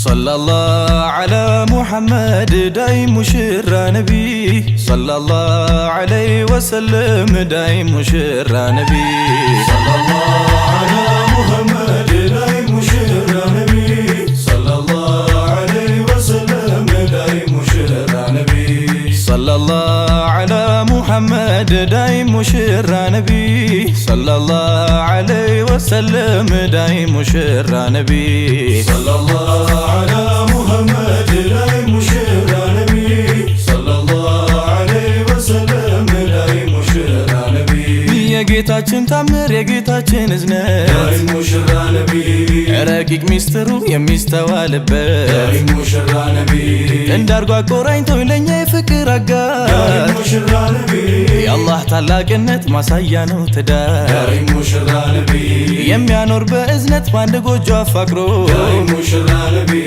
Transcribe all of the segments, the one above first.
صلى الله على محمد داي مشرى نبي صلى الله عليه وسلم داي مشرى نبي صلى الله على محمد داي مشرى نبي صلى الله عليه وسلم داي مشرى نبي صلى الله على محمد داي مشرى نبي صلى الله عليه وسلم داي مشرى نبي صلى الله على محمد داي مشرى نبي صلى الله عليه وسلم داي مشرى نبي يا جيتاችን ታምር የጌታችን እዝነት داي مشرى نبي ረቂቅ ሚስጥሩ የሚስተዋልበት داي مشرى نبي እንዳርጓ ቆራኝተው ለኛ የፍቅር አጋር داي مشرى نبي የአላህ ታላቅነት ማሳያ ነው ትዳር داي مشرى نبي የሚያኖር በእዝነት ባንድ ጎጆ አፋቅሮ داي مشرى نبي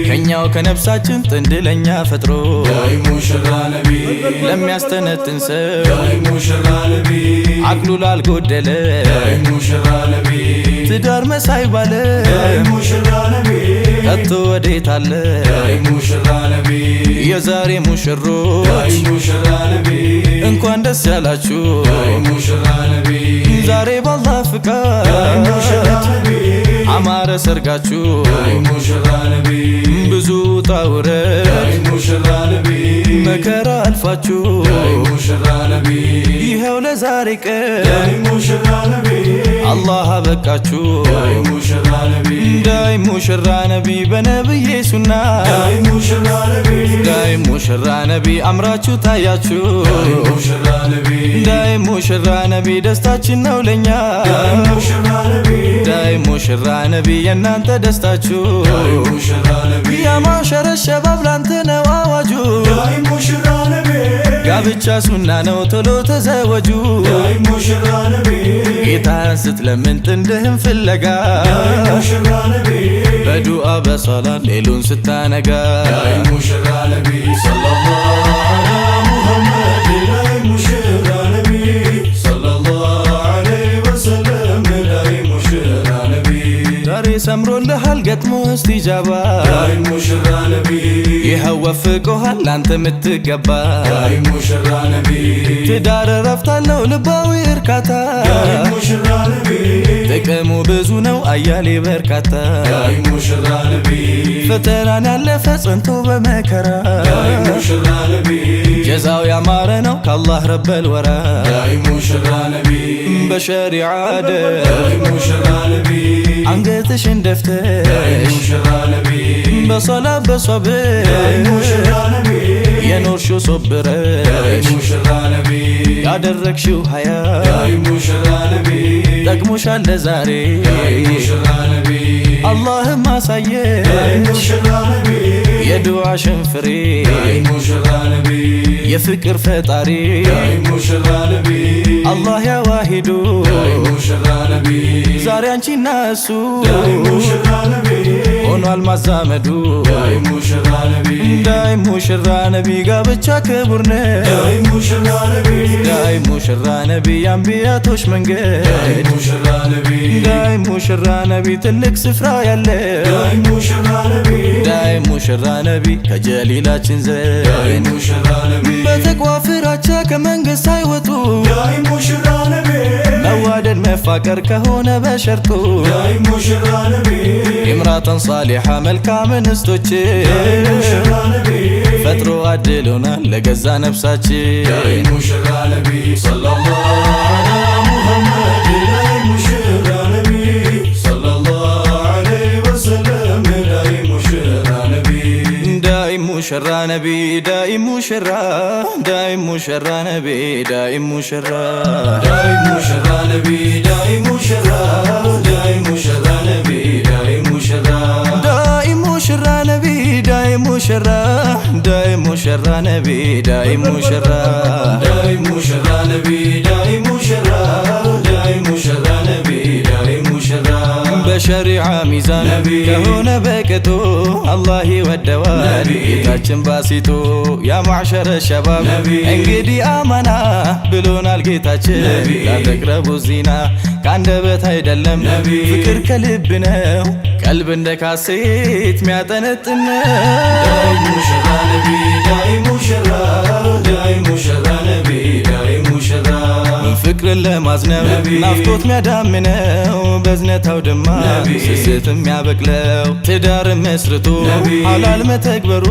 ከኛው ከነፍሳችን ጥንድ ለኛ ፈጥሮ داي مشرى نبي ለሚያስተነትን ሰው داي مشرى نبي አቅሉ ላልጎደለ داي مشرى نبي ትዳር መሳይ ባለ داي مشرى نبي ከቶ ወዴት አለ داي مشرى نبي የዛሬ ሙሽሮች داي مشرى نبي እንኳን ደስ ያላችሁ داي مشرى نبي ዛሬ ባላህ داي ፍቃድ مشرى نبي አማረ ሰርጋችሁ داي مشرى نبي ብዙ ጣውረድ داي مشرى نبي መከራ አልፋችሁ داي مشرى نبي ይኸው ለዛሬ ቀን داي مشرى نبي አላህ አበቃችሁ داي مشرى نبي ዳይ ሙሽራ ነቢ በነብዬ ሱና داي مشرى نبي ዳይ ሙሽራ ነቢ አምራችሁ ታያችሁ داي مشرى نبي ዳይ ሙሽራ ነቢ ደስታችን ነው ለኛ داي مشرى نبي ዳይ ሙሽራ ነቢ የናንተ ደስታችሁ داي مشرى نبي ያ ማሸረ ሸባብ ላንተ ነው አዋጁ داي مشرى نبي ጋብቻ ሱና ነው ቶሎ ተዘወጁ داي مشرى نبي ጌታን ስትለምን ጥንድህን ፍለጋ داي مشرى نبي በዱዓ በሰላት ሌሉን ስታነጋ داي مشرى نبي صلى الله على محمد داي مشرى نبي صلى الله عليه وسلم داي مشرى نبي ዛሬ ሰምሮልሃል ገጥሞ እስቲጃባ داي مشرى نبي ይኸው ወፍቆሃል ላንተ ምትገባ داي مشرى نبي ትዳር ረፍታለው ልባዊ እርካታ داي مشرى نبي ጥቅሙ ብዙ ነው አያሌ በርካታ داي مشرى نبي ፈተናን ያለፈ ጽንቶ በመከራ داي مشرى نبي ጀዛው ያማረ ነው ከአላህ ረበል ወራ داي مشرى نبي በሸሪዓ داي مشرى نبي አንገትሽን داي ደፍተሽ مشرى نبي በሶላት داي በሶብር مشرى نبي የኖርሽው داي ሶብረሽ مشرى نبي ያደረግሽው ሀያ داي مشرى نبي ጠቅሞሻል ለዛሬ داي مشرى نبي አላህም አሳየ داي مشرى نبي የዱዓሽን ፍሬ داي مشرى نبي የፍቅር ፈጣሪ داي مشرى نبي አላህ ያዋሂዱ داي مشرى نبي ዛሬ አንቺና እሱ داي مشرى نبي ሆኗል ማዛመዱ داي مشرى نبي ዳይ ሙሽራ ነቢ ጋብቻ ክቡር ነው داي مشرى نبي ዳይ ሙሽራ ነቢ የአንቢያቶች داي መንገድ مشرى نبي ዳይ ሙሽራ ነቢ ትልቅ ስፍራ ያለው داي مشرى نبي ዳይ ሙሽራ ነቢ ከጀሊላችን داي ዘንድ مشرى نبي በተቅዋ ፍራቻ ከመንግስት አይወጡ داي مشرى نبي መዋደድ መፋቀር ከሆነ በሸርጡ داي مشرى نبي ኢምራተን ሳሊሓ መልካም እንስቶች داي مشرى نبي ፈጥሮ አድሎናል ለገዛ ነፍሳችን داي مشرى نبي صلى الله على محمد داي مشرى نبي صلى الله عليه وسلم داي مشرى نبي ዳይ ሙሽራ ነቢ ዳይ ሙሽራ ዳይ ሙሽራ ነቢ ዳይ ሙሽራ داي مشرى نبي داي مشرى داي مشرى نبي داي مشرى ዳይ ሙሽራ ነቢ ዳይ ሙሽራ ዳይ ሙሽራ ነቢ ዳይ ሙሽራ داي مشرى نبي داي مشرى داي مشرى نبي داي مشرى በሸሪዓ ሚዛን ከሆነ በቅጡ አላህ ይወደዋል ጌታችን ባሲጡ። ያ ማዕሸረ ሸባብ እንግዲህ አማና ብሎናል ጌታችን ላተቅረቡ ዚና ከአንደበት አይደለም ፍቅር ከልብ ነው ቀልብ እንደ ካሴት ሚያጠነጥን ዳይ ሙሽራ ነቢ ዳይ ሙሽራ ዳይ ሙሽራ ነቢ ዳይ ሙሽራ ፍቅርን ለማዝነብ ናፍቆት ሚያዳምነው በዝነት አውድማ ስስት ሚያበቅለው ትዳር መስርቶ ሐላል መተግበሩ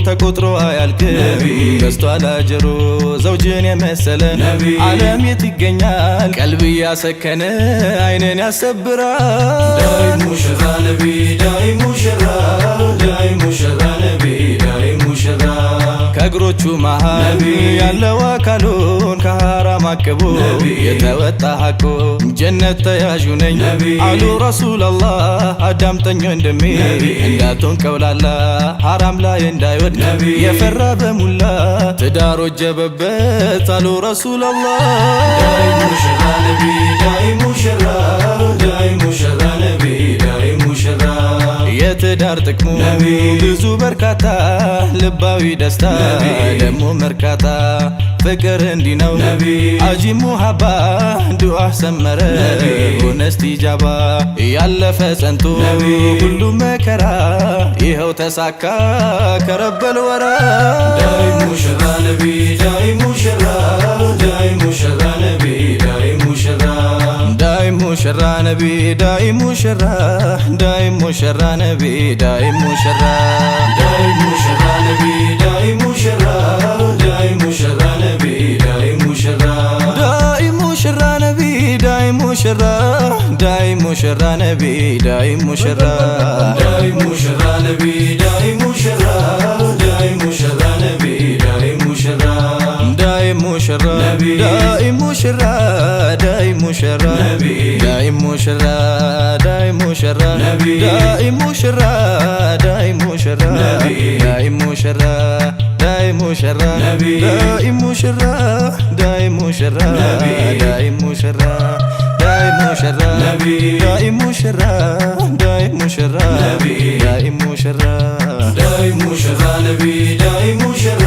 ተቆጥሮ አያልቅም በስቷል አጀሩ። ዘውጅን የመሰለ ዓለም የት ይገኛል ቀልብ እያሰከነ አይንን ያሰብራል። ዳይ ሙሽራ ነቢ ዳይ ሙሽራ ዳይ ሙሽራ ነቢ ዳይ ሙሽራ ከእግሮቹ መሃል ያለው አካሉን ከሐራም አቅቦ የተወጣ ሐቁ ጀነት ተያዡ ነኝ አሉ ረሱላላህ። አዳምጠኝ ወንድሜ እንዳትሆን ቀውላላ ሐራም ላይ እንዳይወድቅ የፈራ በሙላ ትዳር ወጀበበት አሉ ረሱላላህ። ዳይ ሙሽራ ነቢ ዳይ ሙሽራ ዳይ ሙሽራ ነቢ ዳይ ሙሽራ የትዳር ጥቅሙ ብዙ በርካታ ልባዊ ደስታ ደሞ መርካታ ፍቅር እንዲህ ነው አጂብ ሙሐባ ዱዓ ሰመረ ሆነ እስቲጃባ ያለፈ ጸንቶ ሁሉም መከራ ይኸው ተሳካ ከረበል ወራ። ዳይ ሙሽራ ነቢ ዳይ ሙሽራ ዳይ ሙሽራ ነቢ ዳይ ሙሽራ ዳይ ሙሽራ ነቢ ዳይ ሙሽራ ዳይ ሙሽራ ነቢ ዳይ ሙሽራ ዳይ ሙሽራ ነቢ ዳይ ሙሽራ ዳይ ሙሽራ ነቢ ዳይ ሙሽራ ዳይ ሙሽራ ነቢ ዳይ ሙሽራ ዳይ ሙሽራ ነቢ ዳይ ሙሽራ ዳይ ሙሽራ ነቢ ዳይ ሙሽራ ዳይ ሙሽራ ነቢ ዳይ ሙሽራ ዳይ ሙሽራ ዳይ ሙሽራ ዳይ ሙሽራ ዳይ ሙሽራ ዳይ ሙሽራ ዳይ ሙሽራ ዳይ ሙሽራ ዳይ ሙሽራ ዳይ ሙሽራ ዳይ ሙሽራ ዳይ ሙሽራ ዳይ ሙሽራ ዳይ ሙሽራ ዳይ ሙሽራ ዳይ ሙሽራ ዳይ ሙሽራ ዳይ ሙሽራ ነቢ ዳይ ሙሽራ